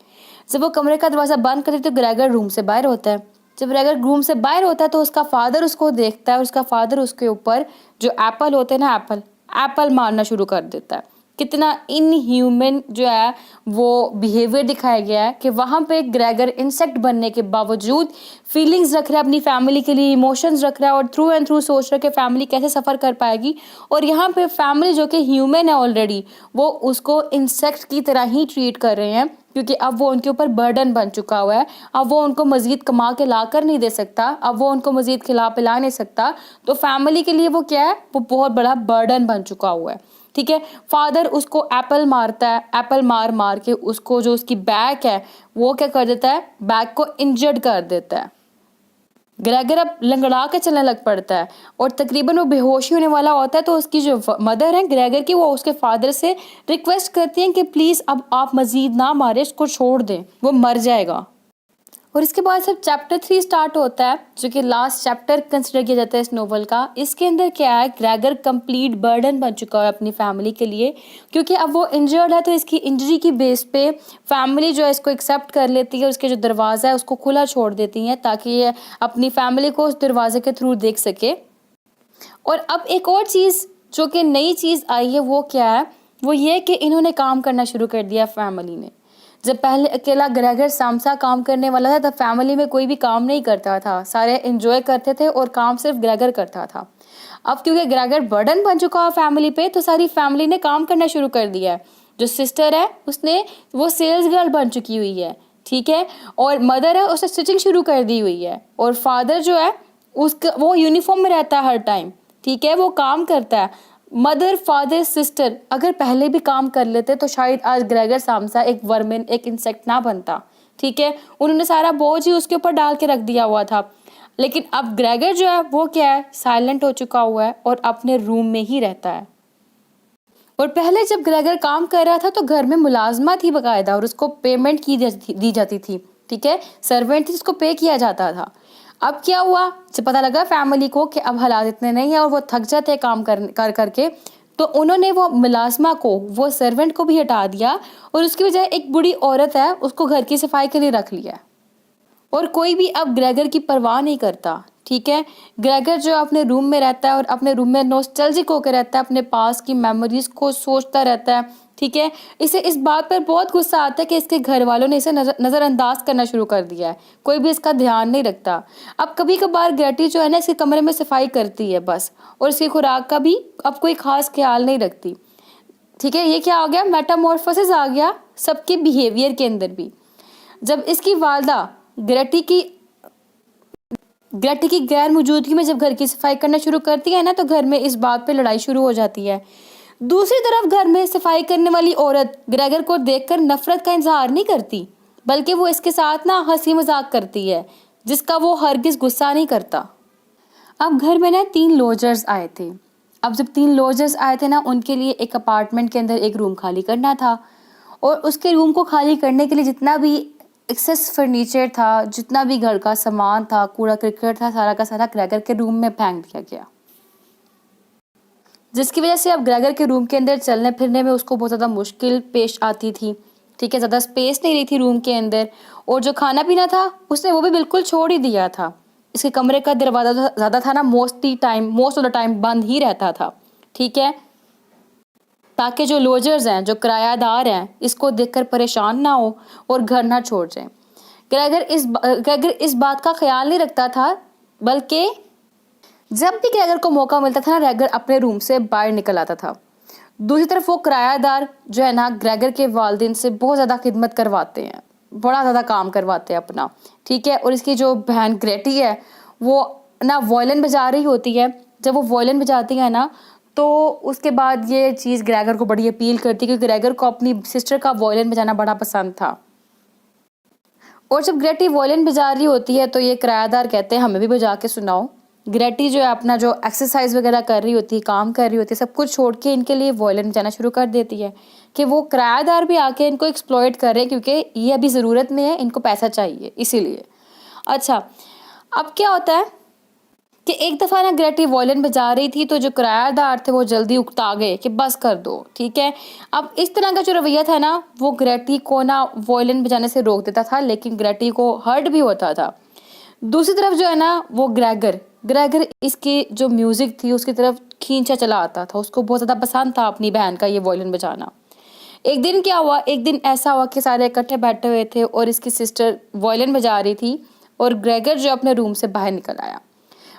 जब वो कमरे का दरवाज़ा बंद कर देती है तो ग्रेगर रूम से बाहर होता है। जब ग्रेगर रूम से बाहर होता है तो उसका फादर उसको देखता है और उसका फादर उसके ऊपर जो एप्पल होते हैं ना, एप्पल मारना शुरू कर देता है। कितना इनह्यूमन जो है वो बिहेवियर दिखाया गया है कि वहाँ पे ग्रेगर इंसेक्ट बनने के बावजूद फीलिंग्स रख रहा है अपनी फैमिली के लिए, इमोशंस रख रहा है और थ्रू एंड थ्रू सोच रहा है कि फैमिली कैसे सफ़र कर पाएगी। और यहाँ पे फैमिली जो कि ह्यूमन है ऑलरेडी, वो उसको इंसेक्ट की तरह ही ट्रीट कर रहे हैं, क्योंकि अब वो उनके ऊपर बर्डन बन चुका हुआ है। अब वो उनको मज़ीद कमा के ला कर नहीं दे सकता, अब वो उनको मज़ीद खिला पिला नहीं सकता, तो फैमिली के लिए वो क्या है, वो बहुत बड़ा बर्डन बन चुका हुआ है। ठीक है, फादर उसको एप्पल मारता है, एप्पल मार मार के उसको जो उसकी बैक है वो क्या कर देता है, बैक को इंजर्ड कर देता है। ग्रेगर अब लंगड़ा के चलने लग पड़ता है और तकरीबन वो बेहोशी होने वाला होता है। तो उसकी जो मदर है ग्रेगर की, वो उसके फादर से रिक्वेस्ट करती हैं कि प्लीज़ अब आप मज़ीद ना मारे, इसको छोड़ दें, वो मर जाएगा। और इसके बाद सब चैप्टर 3 स्टार्ट होता है, जो कि लास्ट चैप्टर कंसिडर किया जाता है इस नोवेल का। इसके अंदर क्या है, ग्रेगर कंप्लीट बर्डन बन चुका है अपनी फैमिली के लिए, क्योंकि अब वो इंजर्ड है। तो इसकी इंजरी की बेस पे फैमिली जो है इसको एक्सेप्ट कर लेती है, उसके जो दरवाज़ा है उसको खुला छोड़ देती हैं ताकि ये अपनी फैमिली को उस दरवाजे के थ्रू देख सके। और अब एक और चीज़ जो कि नई चीज़ आई है वो क्या है, वो ये कि इन्होंने काम करना शुरू कर दिया फैमिली ने। जब पहले अकेला ग्रेगर सामसा काम करने वाला था तब फैमिली में कोई भी काम नहीं करता था, सारे एंजॉय करते थे और काम सिर्फ ग्रेगर करता था। अब क्योंकि ग्रेगर बर्डन बन चुका है फैमिली पे, तो सारी फैमिली ने काम करना शुरू कर दिया है। जो सिस्टर है उसने वो सेल्स गर्ल बन चुकी हुई है, ठीक है, और मदर है उसने स्टिचिंग शुरू कर दी हुई है, और फादर जो है उसका वो यूनिफॉर्म में रहता है हर टाइम, ठीक है, वो काम करता है। मदर, फादर, सिस्टर अगर पहले भी काम कर लेते तो शायद आज ग्रेगर सामसा एक वर्मिन, एक इंसेक्ट ना बनता। ठीक है, उन्होंने सारा बोझ ही उसके ऊपर डाल के रख दिया हुआ था। लेकिन अब ग्रेगर जो है वो क्या है, साइलेंट हो चुका हुआ है और अपने रूम में ही रहता है। और पहले जब ग्रेगर काम कर रहा था तो घर में मुलाजमा थी बकायदा और उसको पेमेंट दी जाती थी। ठीक है, सर्वेंट थी जिसको पे किया जाता था। अब क्या हुआ, जब पता लगा फैमिली को कि अब हालात इतने नहीं है और वो थक जाते हैं काम कर करके, तो उन्होंने वो मुलाजमा को, वो सर्वेंट को भी हटा दिया और उसकी बजाय एक बूढ़ी औरत है उसको घर की सफाई के लिए रख लिया। और कोई भी अब ग्रेगर की परवाह नहीं करता। ठीक है, ग्रेगर जो अपने रूम में रहता है और अपने रूम में नॉस्टैल्जिक होकर रहता है, अपने पास की मेमोरीज को सोचता रहता है। ठीक है, इसे इस बात पर बहुत गुस्सा आता है कि इसके घर वालों ने इसे नज़रअंदाज करना शुरू कर दिया है, कोई भी इसका ध्यान नहीं रखता। अब कभी कभार ग्रेटी जो है ना इसके कमरे में सफाई करती है बस, और इसकी खुराक का भी अब कोई खास ख्याल नहीं रखती। ठीक है, ये क्या आ गया, मेटामॉर्फोसिस आ गया सबके बिहेवियर के अंदर भी। जब इसकी वालदा ग्रेटी की गैर मौजूदगी में जब घर की सफाई करना शुरू करती है ना, तो घर में इस बात पे लड़ाई शुरू हो जाती है। दूसरी तरफ घर में सफाई करने वाली औरत ग्रेगर को देखकर नफरत का इजहार नहीं करती, बल्कि वो इसके साथ ना हंसी मजाक करती है, जिसका वो हरगिज गुस्सा नहीं करता। अब घर में ना 3 लॉजर्स आए थे। अब जब 3 लॉजर्स आए थे ना, उनके लिए एक अपार्टमेंट के अंदर एक रूम खाली करना था, और उसके रूम को खाली करने के लिए जितना भी एक्सेस फर्नीचर था, जितना भी घर का सामान था, कूड़ा करकट था, सारा का सारा ग्रेगर के रूम में फेंक दिया गया, जिसकी वजह से अब ग्रेगर के रूम के अंदर चलने फिरने में उसको बहुत ज़्यादा मुश्किल पेश आती थी। ठीक है, ज़्यादा स्पेस नहीं रही थी रूम के अंदर, और जो खाना पीना था उसने वो भी बिल्कुल छोड़ ही दिया था। इसके कमरे का दरवाज़ा ज़्यादा था ना, मोस्ट ऑफ द टाइम बंद ही रहता था। ठीक है, ताकि जो लॉजर्स हैं, जो किरायादार हैं, इसको देखकर परेशान ना हो और घर ना छोड़ जाए। ग्रेगर इस बात का ख्याल नहीं रखता था बल्कि जब भी ग्रेगर को मौका मिलता था ना, ग्रेगर अपने रूम से बाहर निकल आता था। दूसरी तरफ वो किरायादार जो है ना, ग्रेगर के वालिदैन से बहुत ज़्यादा खिदमत करवाते हैं, बड़ा ज़्यादा काम करवाते हैं अपना, ठीक है। और इसकी जो बहन ग्रेटी है वो ना वायलिन बजा रही होती है। जब वो वायलिन बजाती है ना, तो उसके बाद ये चीज़ ग्रेगर को बड़ी अपील करती है, क्योंकि ग्रेगर को अपनी सिस्टर का वायलिन बजाना बड़ा पसंद था। और जब ग्रेटी वायलिन बजा रही होती है तो ये किरायादार कहते हैं हमें भी बजा के सुनाओ। ग्रेटी जो है अपना जो एक्सरसाइज वगैरह कर रही होती है, काम कर रही होती है, सब कुछ छोड़ के इनके लिए वायलिन बजाना शुरू कर देती है कि वो किरायादार भी आके इनको एक्सप्लॉइट कर रहे हैं, क्योंकि ये अभी ज़रूरत में है, इनको पैसा चाहिए इसीलिए। अच्छा, अब क्या होता है कि एक दफ़ा ना ग्रेटी वायलिन बजा रही थी, तो जो किरायादार थे वो जल्दी उकता गए कि बस कर दो, ठीक है। अब इस तरह का जो रवैया था ना, वो ग्रेटी को ना वायलिन बजाने से रोक देता था, लेकिन ग्रेटी को हर्ट भी होता था। दूसरी तरफ जो है ना, वो ग्रेगर इसकी जो म्यूज़िक थी उसकी तरफ खींचा चला आता था, उसको बहुत ज़्यादा पसंद था अपनी बहन का ये वायलिन बजाना। एक दिन क्या हुआ, एक दिन ऐसा हुआ कि सारे इकट्ठे बैठे हुए थे और इसकी सिस्टर वायलिन बजा रही थी, और ग्रेगर जो अपने रूम से बाहर निकल आया।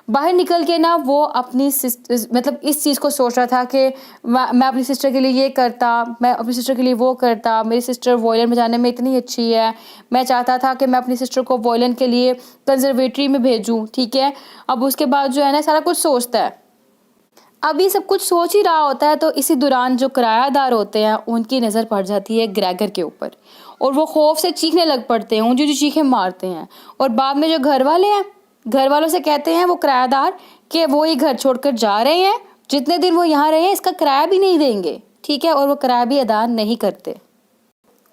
बाहर निकल के ना वो अपनी मतलब इस चीज़ को सोच रहा था कि मैं अपनी सिस्टर के लिए ये करता, मैं अपनी सिस्टर के लिए वो करता, मेरी सिस्टर वायलिन बजाने में इतनी अच्छी है, मैं चाहता था कि मैं अपनी सिस्टर को वायलिन के लिए कंजर्वेटरी में भेजूं, ठीक है। अब उसके बाद जो है ना सारा कुछ सोचता है। अभी सब कुछ सोच ही रहा होता है, तो इसी दौरान जो किरायादार होते हैं उनकी नज़र पड़ जाती है ग्रेगर के ऊपर, और वो खौफ से चीखने लग पड़ते हैं, ऊँची ऊँची चीखें मारते हैं। और बाद में जो घर वाले हैं, घर वालों से कहते हैं वो किरायादार कि वो ये घर छोड़कर जा रहे हैं, जितने दिन वो यहाँ रहे हैं इसका किराया भी नहीं देंगे, ठीक है। और वो किराया भी अदा नहीं करते।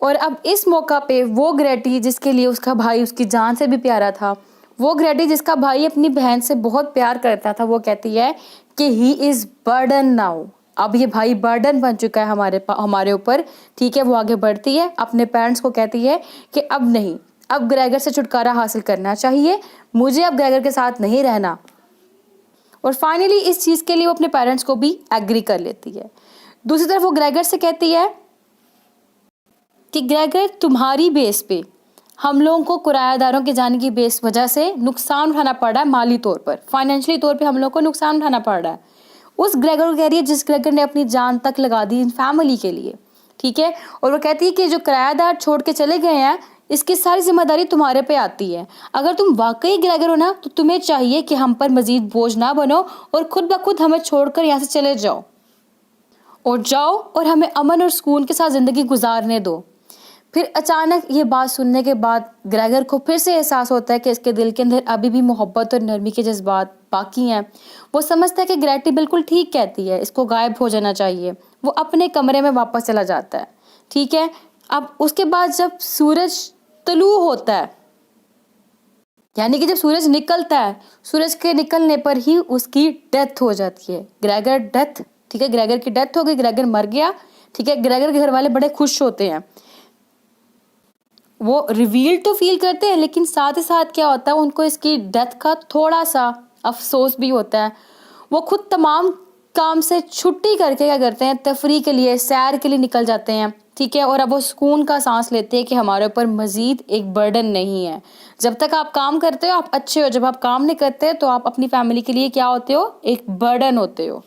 और अब इस मौका पे वो ग्रेटी जिसके लिए उसका भाई उसकी जान से भी प्यारा था, वो ग्रेटी जिसका भाई अपनी बहन से बहुत प्यार करता था, वो कहती है कि ही इज़ बर्डन नाउ। अब ये भाई बर्डन बन चुका है हमारे ऊपर, ठीक है। वो आगे बढ़ती है, अपने पेरेंट्स को कहती है कि अब नहीं, अब ग्रेगर से छुटकारा हासिल करना चाहिए, मुझे अब ग्रेगर के साथ नहीं रहना। और फाइनली इस चीज़ के लिए वो अपने पेरेंट्स को भी एग्री कर लेती है। दूसरी तरफ वो ग्रेगर से कहती है कि ग्रेगर, तुम्हारी बेस पे हम लोगों को किरायादारों के जाने की बेस वजह से नुकसान उठाना पड़ रहा है, माली तौर पर, फाइनेंशियली तौर पे हम लोगों को नुकसान उठाना पड़ रहा है। उस ग्रेगर को कह रही है जिस ग्रेगर ने अपनी जान तक लगा दी इन फैमिली के लिए, ठीक है। और वो कहती है कि जो किरायादार छोड़ के चले गए हैं, इसकी सारी जिम्मेदारी तुम्हारे पे आती है। अगर तुम वाकई ग्रेगर हो ना, तो तुम्हें चाहिए कि हम पर मजीद बोझ ना बनो और खुद ब खुद हमें छोड़कर यहाँ से चले जाओ, और हमें अमन और सुकून के साथ ज़िंदगी गुजारने दो। फिर अचानक ये बात सुनने के बाद ग्रेगर को फिर से एहसास होता है कि इसके दिल के अंदर अभी भी मोहब्बत और नरमी के जज्बात बाकी हैं। वो समझता है कि ग्रेटी बिल्कुल ठीक कहती है, इसको गायब हो जाना चाहिए। वो अपने कमरे में वापस चला जाता है, ठीक है। अब उसके बाद जब सूरज तलू होता है, यानी कि जब सूरज निकलता है, सूरज के निकलने पर ही उसकी डेथ हो जाती है। ग्रेगर डेथ, ठीक है, ग्रेगर की डेथ हो गई, ग्रेगर मर गया, ठीक है। ग्रेगर के घर वाले बड़े खुश होते हैं, वो रिवील तो फील करते हैं, लेकिन साथ ही साथ क्या होता है, उनको इसकी डेथ का थोड़ा सा अफसोस भी होता है। वो खुद तमाम काम से छुट्टी करके क्या करते हैं, तफरी के लिए, सैर के लिए निकल जाते हैं, ठीक है। और अब वो सुकून का सांस लेते हैं कि हमारे ऊपर मज़ीद एक बर्डन नहीं है। जब तक आप काम करते हो आप अच्छे हो, जब आप काम नहीं करते तो आप अपनी फैमिली के लिए क्या होते हो, एक बर्डन होते हो।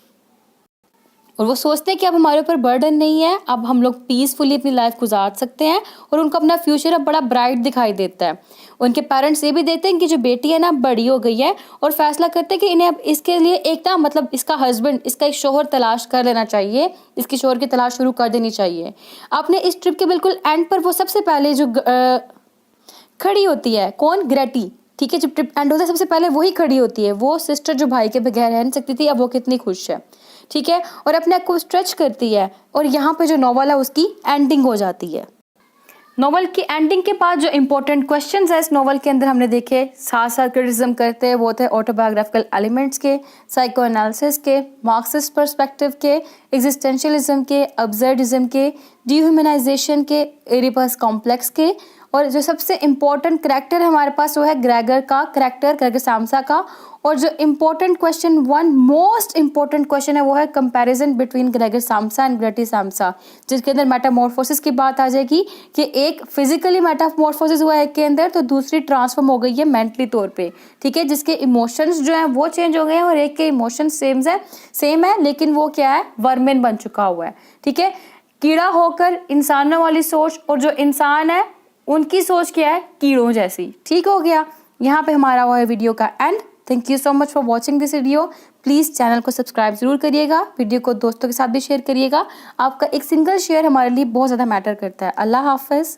और वो सोचते हैं कि अब हमारे ऊपर बर्डन नहीं है, अब हम लोग पीसफुली अपनी लाइफ गुजार सकते हैं, और उनको अपना फ्यूचर अब बड़ा ब्राइट दिखाई देता है। उनके पेरेंट्स ये भी देते हैं कि जो बेटी है ना बड़ी हो गई है, और फैसला करते हैं कि इन्हें अब इसके लिए एक ना मतलब इसका हस्बैंड, इसका एक शोहर तलाश कर लेना चाहिए, इसकी शोहर की तलाश शुरू कर देनी चाहिए। आपने इस ट्रिप के बिल्कुल एंड पर वो सबसे पहले जो खड़ी होती है, कौन, ग्रेटी, ठीक है। जब ट्रिप एंड होता है सबसे पहले वही खड़ी होती है, वो सिस्टर जो भाई के बगैर रह नहीं सकती थी, अब वो कितनी खुश है, ठीक है। और अपने आप को स्ट्रेच करती है, और यहाँ पे जो नॉवल है उसकी एंडिंग हो जाती है। नॉवल की एंडिंग के बाद जो इंपॉर्टेंट क्वेश्चंस है इस नॉवल के अंदर हमने देखे, साथ साथ क्रिटिसिज्म करते हैं, वो थे ऑटोबायोग्राफिकल एलिमेंट्स के, साइको एनालिसिस के, मार्क्सिस्ट पर्सपेक्टिव के, एग्जिस्टेंशियलिज्म के, अब्सर्डिज्म के, डिह्यूमनाइजेशन के, एडिपस कॉम्प्लेक्स के, और जो सबसे इम्पोर्टेंट करेक्टर हमारे पास वो है ग्रेगर का करेक्टर, ग्रेगर साम्सा का। और जो important question, one most important question है वो है comparison between Gregor Samsa and ग्रेटी Samsa, जिसके अंदर मेटामॉर्फोसिस की बात आ जाएगी कि एक फिजिकली मेटामॉर्फोसिस हुआ है एक के अंदर, तो दूसरी ट्रांसफॉर्म हो गई है मेंटली तौर पे, ठीक है, जिसके इमोशंस जो हैं वो चेंज हो गए हैं और एक के इमोशंस सेम है लेकिन वो क्या है, वर्मिन बन चुका हुआ है, ठीक है। कीड़ा होकर इंसानों वाली सोच और जो इंसान है उनकी सोच क्या है, कीड़ों जैसी। ठीक हो गया, यहाँ पे हमारा वो है वीडियो का and. Thank you so much for watching this video. Please channel को सब्सक्राइब जरूर करिएगा, वीडियो को दोस्तों के साथ भी शेयर करिएगा। आपका एक सिंगल शेयर हमारे लिए बहुत ज़्यादा मैटर करता है। अल्लाह हाफिज़।